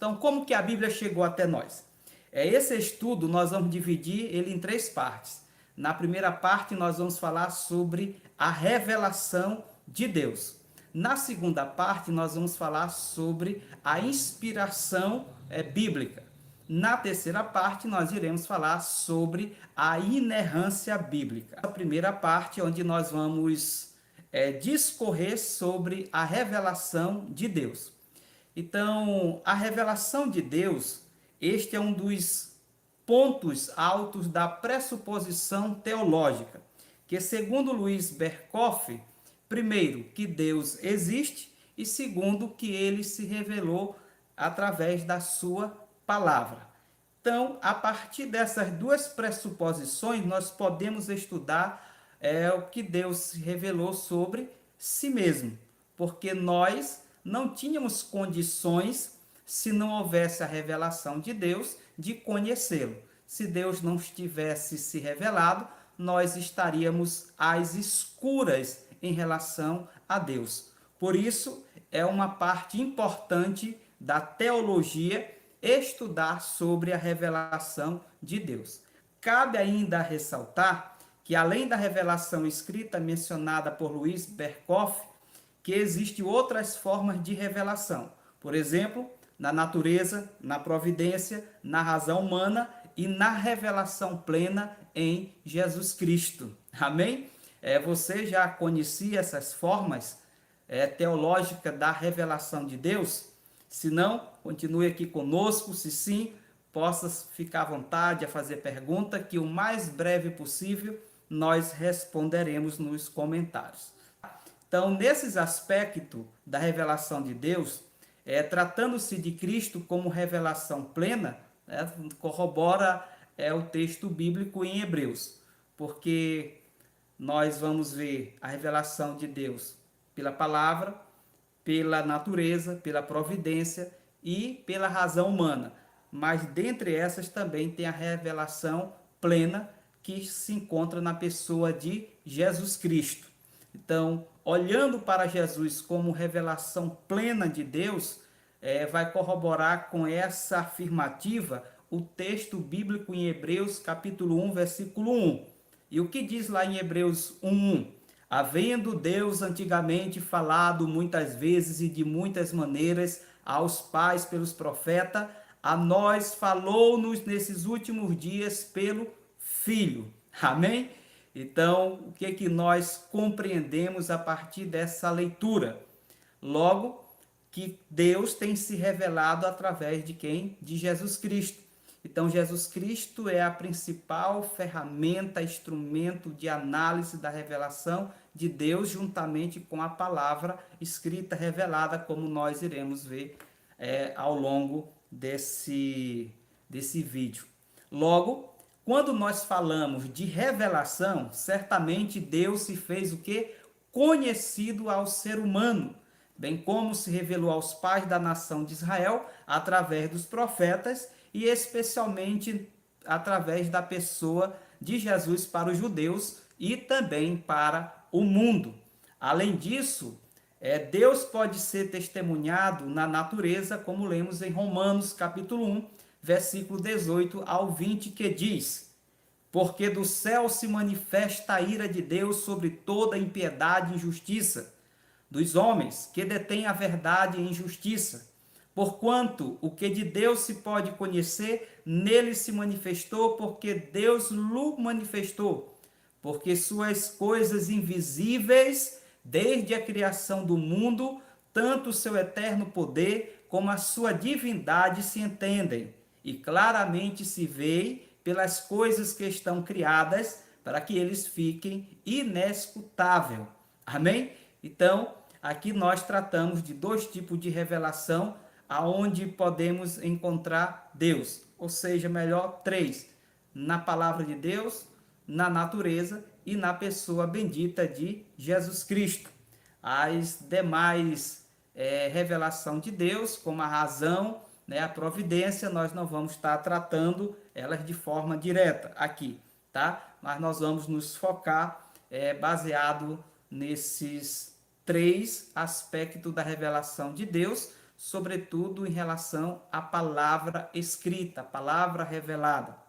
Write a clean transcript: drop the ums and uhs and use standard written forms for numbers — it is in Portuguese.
Então, como que a Bíblia chegou até nós? Esse estudo nós vamos dividir ele em 3 partes. Na primeira parte nós vamos falar sobre a revelação de Deus. Na segunda parte nós vamos falar sobre a inspiração bíblica. Na terceira parte nós iremos falar sobre a inerrância bíblica. A primeira parte onde nós vamos discorrer sobre a revelação de Deus. Então, a revelação de Deus, este é um dos pontos altos da pressuposição teológica, que segundo Luiz Berkoff, primeiro, que Deus existe e segundo, que ele se revelou através da sua palavra. Então, a partir dessas duas pressuposições, nós podemos estudar o que Deus se revelou sobre si mesmo, porque nós não tínhamos condições, se não houvesse a revelação de Deus, de conhecê-lo. Se Deus não tivesse se revelado, nós estaríamos às escuras em relação a Deus. Por isso, é uma parte importante da teologia estudar sobre a revelação de Deus. Cabe ainda ressaltar que, além da revelação escrita mencionada por Luiz Berkoff, que existem outras formas de revelação. Por exemplo, na natureza, na providência, na razão humana e na revelação plena em Jesus Cristo. Amém? Você já conhecia essas formas teológicas da revelação de Deus? Se não, continue aqui conosco. Se sim, possa ficar à vontade a fazer pergunta, que o mais breve possível nós responderemos nos comentários. Então, nesses aspectos da revelação de Deus, tratando-se de Cristo como revelação plena, corrobora o texto bíblico em Hebreus, porque nós vamos ver a revelação de Deus pela palavra, pela natureza, pela providência e pela razão humana. Mas dentre essas também tem a revelação plena que se encontra na pessoa de Jesus Cristo. Então, olhando para Jesus como revelação plena de Deus, vai corroborar com essa afirmativa o texto bíblico em Hebreus capítulo 1, versículo 1. E o que diz lá em Hebreus 1:1? Havendo Deus antigamente falado muitas vezes e de muitas maneiras aos pais pelos profetas, a nós falou-nos nesses últimos dias pelo Filho. Amém? Então, o que é que nós compreendemos a partir dessa leitura? Logo, que Deus tem se revelado através de quem? De Jesus Cristo. Então, Jesus Cristo é a principal ferramenta, instrumento de análise da revelação de Deus, juntamente com a palavra escrita, revelada, como nós iremos ver ao longo desse vídeo. Logo, quando nós falamos de revelação, certamente Deus se fez o quê? Conhecido ao ser humano, bem como se revelou aos pais da nação de Israel através dos profetas e especialmente através da pessoa de Jesus para os judeus e também para o mundo. Além disso, Deus pode ser testemunhado na natureza, como lemos em Romanos capítulo 1, versículo 18 ao 20, que diz: porque do céu se manifesta a ira de Deus sobre toda impiedade e injustiça dos homens que detêm a verdade e injustiça. Porquanto o que de Deus se pode conhecer, nele se manifestou, porque Deus lhe manifestou. Porque suas coisas invisíveis, desde a criação do mundo, tanto o seu eterno poder como a sua divindade se entendem, e claramente se veem pelas coisas que estão criadas, para que eles fiquem inescrutáveis. Amém? Então, aqui nós tratamos de dois tipos de revelação, aonde podemos encontrar Deus, ou seja, melhor, 3, na palavra de Deus, na natureza e na pessoa bendita de Jesus Cristo. As demais revelação de Deus, como a razão, a providência, nós não vamos estar tratando elas de forma direta aqui, tá? Mas nós vamos nos focar baseado nesses 3 aspectos da revelação de Deus, sobretudo em relação à palavra escrita, a palavra revelada.